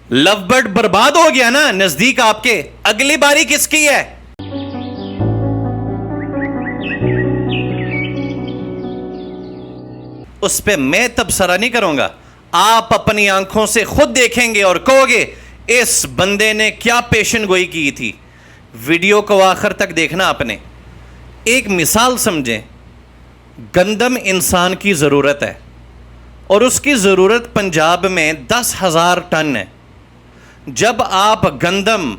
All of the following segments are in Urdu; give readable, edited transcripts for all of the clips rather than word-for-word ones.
لو برڈ برباد ہو گیا نا نزدیک آپ کے, اگلی باری کس کی ہے؟ اس پہ میں تبصرہ نہیں کروں گا, آپ اپنی آنکھوں سے خود دیکھیں گے اور کہو گے اس بندے نے کیا پیشن گوئی کی تھی. ویڈیو کو آخر تک دیکھنا آپ نے. ایک مثال سمجھیں, گندم انسان کی ضرورت ہے اور اس کی ضرورت پنجاب میں 10,000 ٹن ہے. جب آپ گندم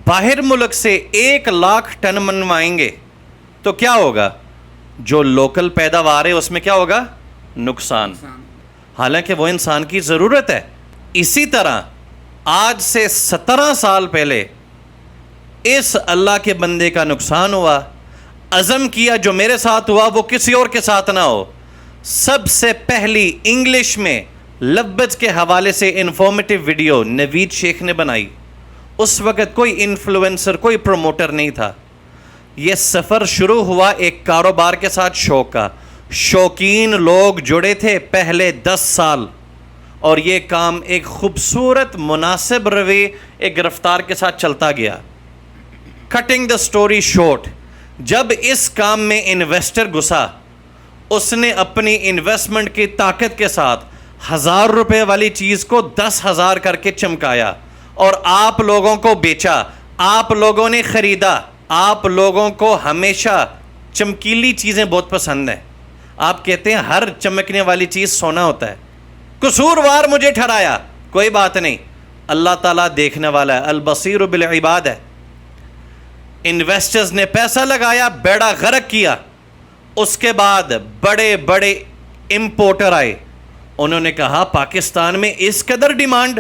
باہر ملک سے 1,00,000 ٹن منوائیں گے تو کیا ہوگا؟ جو لوکل پیداوار ہے اس میں کیا ہوگا؟ نقصان, حالانکہ وہ انسان کی ضرورت ہے. اسی طرح آج سے 17 سال پہلے اس اللہ کے بندے کا نقصان ہوا, عزم کیا جو میرے ساتھ ہوا وہ کسی اور کے ساتھ نہ ہو. سب سے پہلی انگلش میں لبج کے حوالے سے انفارمیٹیو ویڈیو نوید شیخ نے بنائی. اس وقت کوئی انفلوئنسر, کوئی پروموٹر نہیں تھا. یہ سفر شروع ہوا ایک کاروبار کے ساتھ, شوق کا. شوقین لوگ جڑے تھے پہلے 10 سال, اور یہ کام ایک خوبصورت مناسب روی ایک رفتار کے ساتھ چلتا گیا. کٹنگ دا سٹوری شارٹ, جب اس کام میں انویسٹر گھسا, اس نے اپنی انویسٹمنٹ کی طاقت کے ساتھ 1,000 روپے والی چیز کو 10,000 کر کے چمکایا اور آپ لوگوں کو بیچا. آپ لوگوں نے خریدا. آپ لوگوں کو ہمیشہ چمکیلی چیزیں بہت پسند ہیں. آپ کہتے ہیں ہر چمکنے والی چیز سونا ہوتا ہے. قصوروار مجھے ٹھہرایا, کوئی بات نہیں, اللہ تعالیٰ دیکھنے والا ہے, البصیر بالعباد ہے. انویسٹرز نے پیسہ لگایا, بیڑا غرق کیا. اس کے بعد بڑے بڑے امپورٹر آئے, انہوں نے کہا پاکستان میں اس قدر ڈیمانڈ,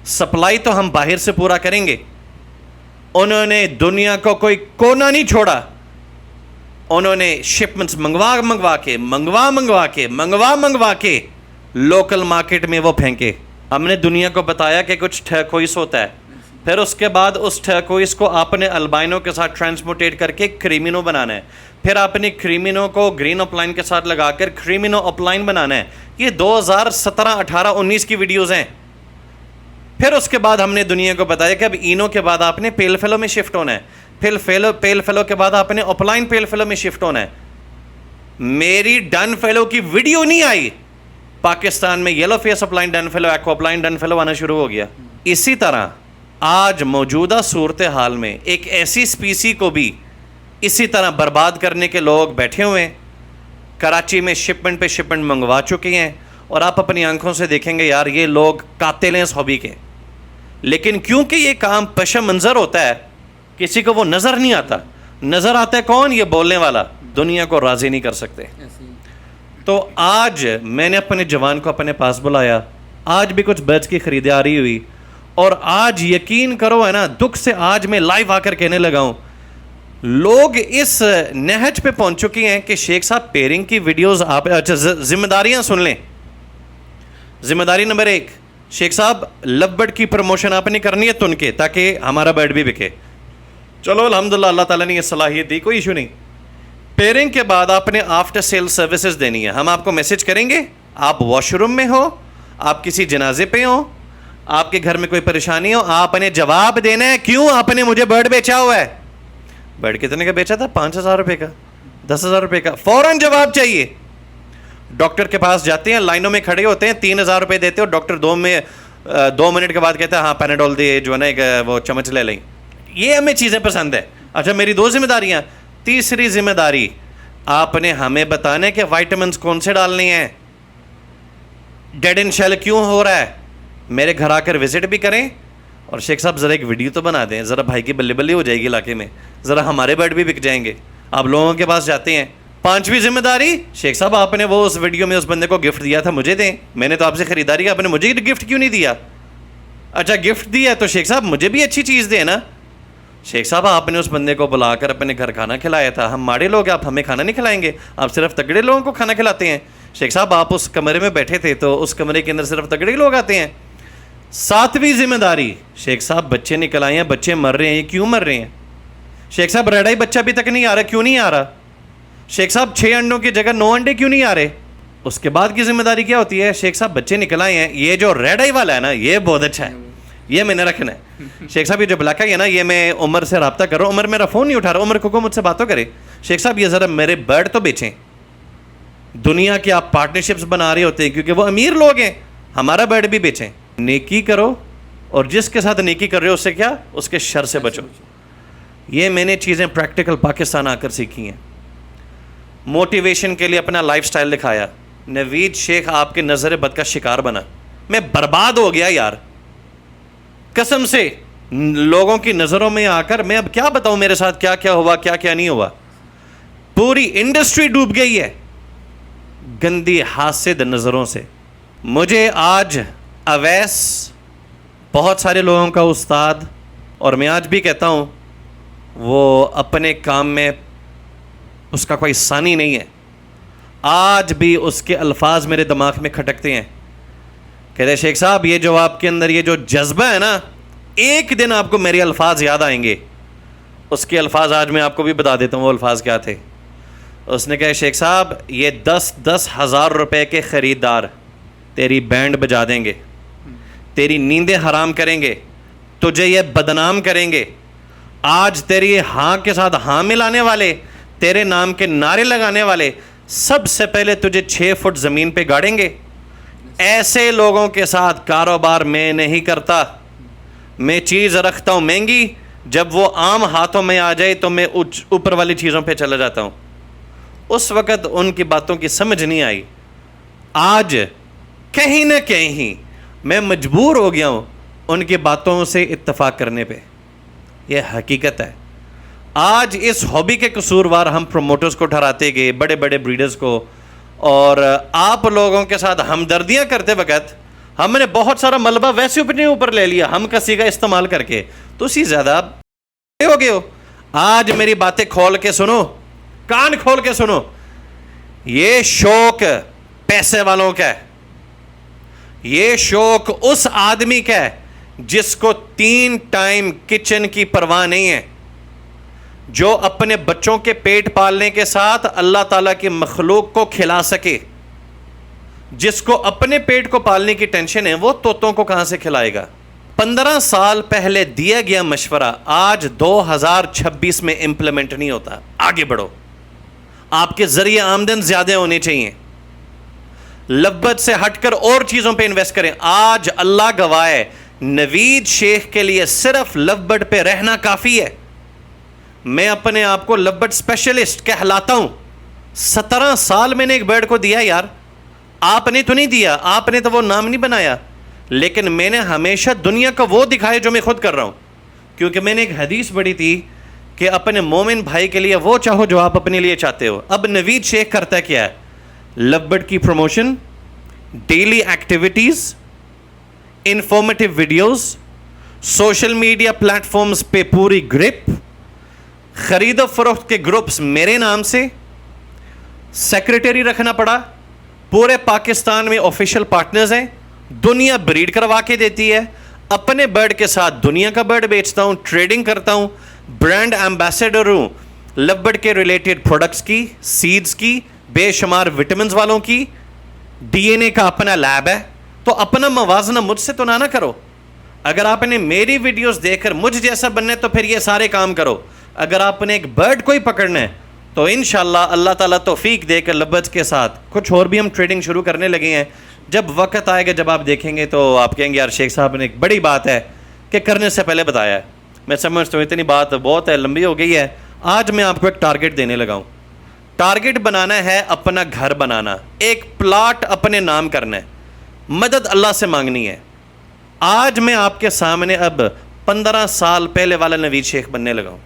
سپلائی تو ہم باہر سے پورا کریں گے. انہوں نے دنیا کو کوئی کونا نہیں چھوڑا. انہوں نے شپمنٹس منگوا کے لوکل مارکیٹ میں وہ پھینکے. ہم نے دنیا کو بتایا کہ کچھ ٹرکوئز ہوتا ہے, پھر اس کے بعد اس ٹرکوئز کو آپ نے البائنو کے ساتھ ٹرانسموٹیٹ کر کے کریمینو بنانا ہے. پھر آپ نے کریمینو کو گرین اپلائن کے ساتھ لگا کر کریمینو اپلائن بنانا ہے. یہ 2017 18 19 کی ویڈیوز ہیں. پھر اس کے بعد ہم نے دنیا کو بتایا کہ اب اینو کے بعد آپ نے پیل فیلو میں شفٹ ہونا ہے. پھر پیل فیلو کے بعد آپ نے اپلائن پیل فیلو میں شفٹ ہونا ہے. میری ڈن فیلو کی ویڈیو نہیں آئی, پاکستان میں یلو فیس اپلائن ڈن فیلو, ایکو اپلائن ڈن فیلو آنا شروع ہو گیا. اسی طرح آج موجودہ صورتحال میں ایک ایسی اسپیسی کو بھی اسی طرح برباد کرنے کے لوگ بیٹھے ہوئے ہیں. کراچی میں شپمنٹ پہ شپمنٹ منگوا چکے ہیں, اور آپ اپنی آنکھوں سے دیکھیں گے یار یہ لوگ قاتل ہیں اس ہابی کے. لیکن کیونکہ یہ کام پش منظر ہوتا ہے, کسی کو وہ نظر نہیں آتا. نظر آتا ہے کون؟ یہ بولنے والا. دنیا کو راضی نہیں کر سکتے. تو آج میں نے اپنے جوان کو اپنے پاس بلایا, آج بھی کچھ برڈز کی خریداری ہوئی, اور آج یقین کرو ہے نا, دکھ سے آج میں لائیو آ کر کہنے لگا ہوں, لوگ اس نہج پہ پہنچ چکے ہیں کہ شیخ صاحب پیرنگ کی ویڈیوز آپ, اچھا ذمہ داریاں سن لیں. ذمہ داری نمبر 1, شیخ صاحب لو برڈ کی پروموشن آپ نے کرنی ہے تن کے, تاکہ ہمارا برڈ بھی بکے. چلو الحمدللہ اللہ تعالیٰ نے یہ صلاحیت دی, کوئی ایشو نہیں. پیرنگ کے بعد آپ نے آفٹر سیل سروسز دینی ہے. ہم آپ کو میسج کریں گے, آپ واش روم میں ہو, آپ کسی جنازے پہ ہو, آپ کے گھر میں کوئی پریشانی ہو, آپ نے جواب دینا ہے کیوں آپ نے مجھے برڈ بیچا ہوا ہے. برڈ کتنے کا بیچا تھا؟ 5,000 روپے کا, 10,000 روپے کا. فوراً جواب چاہیے. ڈاکٹر کے پاس جاتے ہیں, لائنوں میں کھڑے ہوتے ہیں, 3,000 روپے دیتے ہو, ڈاکٹر 2 منٹ کے بعد کہتا ہے ہاں پیناڈول دے, جو ہے نا ایک وہ چمچ لے لیں. یہ ہمیں چیزیں پسند ہے. اچھا میری 2 ذمہ داریاں. تیسری ذمہ داری, آپ نے ہمیں بتانا ہے کہ وائٹامنس کون سے ڈالنے ہیں, ڈیڈ ان شیل کیوں ہو رہا ہے. میرے گھر آ کر وزٹ بھی کریں, اور شیخ صاحب ذرا ایک ویڈیو تو بنا دیں, ذرا بھائی کی بلی بلی ہو جائے گی علاقے میں, ذرا ہمارے برڈ بھی بک جائیں گے. آپ لوگوں کے پاس جاتے ہیں. 5ویں ذمہ داری, شیخ صاحب آپ نے وہ اس ویڈیو میں اس بندے کو گفٹ دیا تھا, مجھے دیں. میں نے تو آپ سے خریداری کی, آپ نے مجھے گفٹ کیوں نہیں دیا؟ اچھا گفٹ دیا تو شیخ صاحب مجھے بھی اچھی چیز دیں نا. شیخ صاحب آپ نے اس بندے کو بلا کر اپنے گھر کھانا کھلایا تھا, ہم ماڑے لوگ ہیں, آپ ہمیں کھانا نہیں کھلائیں گے, آپ صرف تگڑے لوگوں کو کھانا کھلاتے ہیں. شیخ صاحب آپ اس کمرے میں بیٹھے تھے تو اس کمرے کے اندر صرف تگڑے لوگ آتے ہیں. 7ویں ذمہ داری, شیخ صاحب بچے نکل آئے ہیں, بچے مر رہے ہیں, یہ کیوں مر رہے ہیں؟ شیخ صاحب ریڈ آئی بچہ ابھی تک نہیں آ رہا, کیوں نہیں آ رہا؟ شیخ صاحب 6 انڈوں کی جگہ 9 انڈے کیوں نہیں آ رہے؟ اس کے بعد کی ذمہ داری کیا ہوتی ہے؟ شیخ صاحب بچے نکل آئے ہیں, یہ جو ریڈ آئی والا ہے نا یہ بہت اچھا ہے, یہ میں نے رکھنا ہے. شیخ صاحب یہ جو بلاک ہے نا, یہ میں عمر سے رابطہ کر رہا ہوں, عمر میرا فون نہیں اٹھا رہا, عمر کو مجھ سے باتوں کرے, شیخ صاحب یہ ذرا میرے برڈ تو بیچیں. دنیا کے آپ پارٹنرشپس بنا رہے ہوتے ہیں کیونکہ وہ امیر لوگ ہیں, ہمارا برڈ بھی بیچیں. نیکی کرو اور جس کے ساتھ نیکی کر رہے ہو اس سے کیا, اس کے شر سے بچو. یہ میں نے چیزیں پریکٹیکل پاکستان آ کر سیکھی ہیں. موٹیویشن کے لیے اپنا لائف سٹائل دکھایا. نوید شیخ آپ کے نظر بد کا شکار بنا, میں برباد ہو گیا یار قسم سے. لوگوں کی نظروں میں آ کر میں اب کیا بتاؤں میرے ساتھ کیا کیا ہوا, کیا کیا نہیں ہوا. پوری انڈسٹری ڈوب گئی ہے گندی حاسد نظروں سے. مجھے آج اویس بہت سارے لوگوں کا استاد, اور میں آج بھی کہتا ہوں وہ اپنے کام میں اس کا کوئی ثانی نہیں ہے. آج بھی اس کے الفاظ میرے دماغ میں کھٹکتے ہیں. کہتے ہیں شیخ صاحب یہ جو آپ کے اندر یہ جو جذبہ ہے نا, ایک دن آپ کو میرے الفاظ یاد آئیں گے. اس کے الفاظ آج میں آپ کو بھی بتا دیتا ہوں وہ الفاظ کیا تھے. اس نے کہا شیخ صاحب یہ 10,000 ہزار روپے کے خریدار تیری بینڈ بجا دیں گے, تیری نیندیں حرام کریں گے, تجھے یہ بدنام کریں گے. آج تیری ہاں کے ساتھ ہاں ملانے والے, تیرے نام کے نعرے لگانے والے سب سے پہلے تجھے 6 فٹ زمین پہ گاڑیں گے. ایسے لوگوں کے ساتھ کاروبار میں نہیں کرتا. میں چیز رکھتا ہوں مہنگی, جب وہ عام ہاتھوں میں آ جائے تو میں اوپر والی چیزوں پہ چلا جاتا ہوں. اس وقت ان کی باتوں کی سمجھ نہیں آئی. آج کہیں نہ کہیں میں مجبور ہو گیا ہوں ان کی باتوں سے اتفاق کرنے پہ. یہ حقیقت ہے. آج اس ہابی کے قصوروار ہم پروموٹرز کو ٹھہراتے گئے, بڑے بڑے بریڈرز کو, اور آپ لوگوں کے ساتھ ہمدردیاں کرتے وقت ہم نے بہت سارا ملبہ ویسے اپنے اوپر لے لیا ہم کسی کا استعمال کر کے, تو اسی زیادہ ہو گئے ہو. آج میری باتیں کھول کے سنو, کان کھول کے سنو. یہ شوق پیسے والوں کا ہے, یہ شوق اس آدمی کا ہے جس کو 3 ٹائم کچن کی پرواہ نہیں ہے, جو اپنے بچوں کے پیٹ پالنے کے ساتھ اللہ تعالیٰ کی مخلوق کو کھلا سکے. جس کو اپنے پیٹ کو پالنے کی ٹینشن ہے وہ طوطوں کو کہاں سے کھلائے گا. 15 سال پہلے دیا گیا مشورہ آج 2026 میں امپلیمنٹ نہیں ہوتا. آگے بڑھو, آپ کے ذریعے آمدن زیادہ ہونے چاہیے. لبت سے ہٹ کر اور چیزوں پہ انویسٹ کریں. آج اللہ گواہ ہے نوید شیخ کے لیے صرف لبٹ پہ رہنا کافی ہے. میں اپنے آپ کو لبٹ اسپیشلسٹ کہلاتا ہوں. 17 سال میں نے ایک برڈ کو دیا یار. آپ نے تو نہیں دیا, آپ نے تو وہ نام نہیں بنایا, لیکن میں نے ہمیشہ دنیا کا وہ دکھایا جو میں خود کر رہا ہوں. کیونکہ میں نے ایک حدیث پڑھی تھی کہ اپنے مومن بھائی کے لیے وہ چاہو جو آپ اپنے لیے چاہتے ہو. اب نوید شیخ کرتا کیا ہے؟ لبٹ کی promotion, daily activities, informative videos, social media platforms پہ پوری گرپ, خرید و فروخت کے گروپس میرے نام سے, سیکریٹری رکھنا پڑا. پورے پاکستان میں آفیشیل پارٹنرز ہیں, دنیا بریڈ کروا کے دیتی ہے. اپنے برڈ کے ساتھ دنیا کا برڈ بیچتا ہوں, ٹریڈنگ کرتا ہوں, برانڈ ایمبیسڈر ہوں لو برڈ کے ریلیٹڈ پروڈکٹس کی, سیڈز کی, بے شمار وٹامنز والوں کی. ڈی این اے کا اپنا لیب ہے. تو اپنا موازنہ مجھ سے تو نہ کرو. اگر آپ نے میری ویڈیوز دیکھ کر مجھ جیسا بننا ہے تو پھر یہ سارے کام کرو. اگر آپ نے ایک برڈ کو ہی پکڑنا ہے تو انشاءاللہ اللہ تعالیٰ توفیق دے کر لبج کے ساتھ کچھ اور بھی ہم ٹریڈنگ شروع کرنے لگے ہیں. جب وقت آئے گا, جب آپ دیکھیں گے تو آپ کہیں گے یار شیخ صاحب نے ایک بڑی بات ہے کہ کرنے سے پہلے بتایا ہے. میں سمجھتا ہوں اتنی بات بہت ہے, لمبی ہو گئی ہے. آج میں آپ کو ایک ٹارگٹ دینے لگا ہوں. ٹارگٹ بنانا ہے اپنا گھر بنانا, ایک پلاٹ اپنے نام کرنا ہے, مدد اللہ سے مانگنی ہے. آج میں آپ کے سامنے اب 15 سال پہلے والا نوید شیخ بننے لگا ہوں.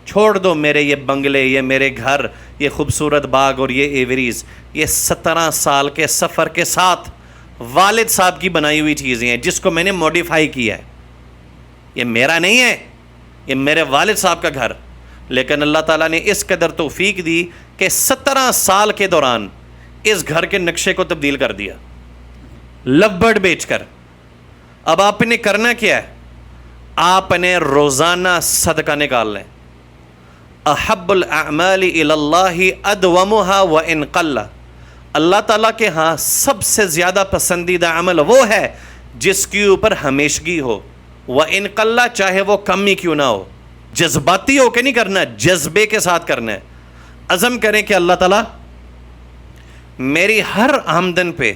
چھوڑ دو میرے یہ بنگلے, یہ میرے گھر, یہ خوبصورت باغ اور یہ ایوریز. یہ 17 سال کے سفر کے ساتھ والد صاحب کی بنائی ہوئی چیزیں ہیں جس کو میں نے موڈیفائی کیا ہے. یہ میرا نہیں ہے, یہ میرے والد صاحب کا گھر. لیکن اللہ تعالیٰ نے اس قدر توفیق دی کہ 17 سال کے دوران اس گھر کے نقشے کو تبدیل کر دیا لو برڈ بیچ کر. اب آپ نے کرنا کیا ہے؟ آپ نے روزانہ صدقہ نکال لیں. احب الاعمال الی اللہ ادومها وان قل. اللہ تعالیٰ کے ہاں سب سے زیادہ پسندیدہ عمل وہ ہے جس کے اوپر ہمیشگی ہو. وَإِن قَلَّ چاہے وہ کم ہی کیوں نہ ہو. جذباتی ہو کے نہیں کرنا، جذبے کے ساتھ کرنا ہے. عزم کریں کہ اللہ تعالیٰ میری ہر آمدن پہ،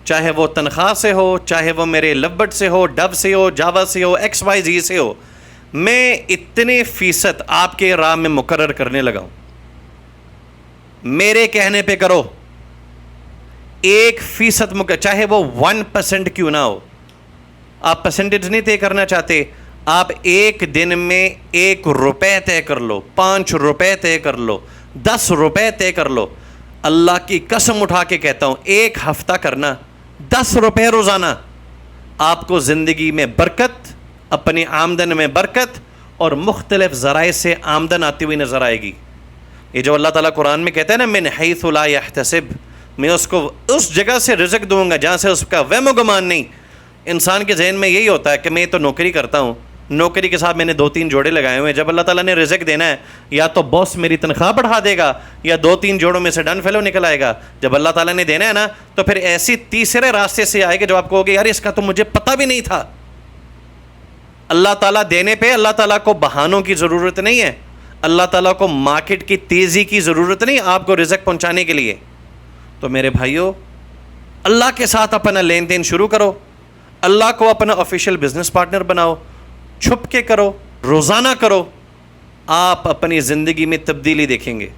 چاہے وہ تنخواہ سے ہو، چاہے وہ میرے لبٹ سے ہو، ڈب سے ہو، جاوا سے ہو، ایکس وائی زی سے ہو، میں اتنے فیصد آپ کے راہ میں مقرر کرنے لگا ہوں. میرے کہنے پہ کرو. 1% چاہے وہ 1% کیوں نہ ہو. آپ پرسنٹیج نہیں طے کرنا چاہتے، آپ ایک دن میں 1 روپے طے کر لو، 5 روپے طے کر لو، 10 روپے طے کر لو. اللہ کی قسم اٹھا کے کہتا ہوں، 1 ہفتہ کرنا 10 روپے روزانہ، آپ کو زندگی میں برکت، اپنی آمدن میں برکت اور مختلف ذرائع سے آمدن آتی ہوئی نظر آئے گی. یہ جو اللہ تعالیٰ قرآن میں کہتا ہے نا، من حیث لا یحتسب، میں اس کو اس جگہ سے رزق دوں گا جہاں سے اس کا وہم و گمان نہیں. انسان کے ذہن میں یہی ہوتا ہے کہ میں تو نوکری کرتا ہوں، نوکری کے ساتھ میں نے 2-3 جوڑے لگائے ہوئے ہیں، جب اللہ تعالیٰ نے رزق دینا ہے یا تو باس میری تنخواہ بڑھا دے گا یا 2-3 جوڑوں میں سے ڈن فیلو نکل آئے گا. جب اللہ تعالیٰ نے دینا ہے نا تو پھر ایسی تیسرے راستے سے آئے گا جو آپ کہو گے یار اس کا تو مجھے پتہ بھی نہیں تھا. اللہ تعالیٰ دینے پہ اللہ تعالیٰ کو بہانوں کی ضرورت نہیں ہے، اللہ تعالیٰ کو مارکیٹ کی تیزی کی ضرورت نہیں آپ کو رزق پہنچانے کے لیے. تو میرے بھائیو، اللہ کے ساتھ اپنا لین دین شروع کرو، اللہ کو اپنا آفیشیل بزنس پارٹنر بناؤ، چھپ کے کرو، روزانہ کرو، آپ اپنی زندگی میں تبدیلی دیکھیں گے.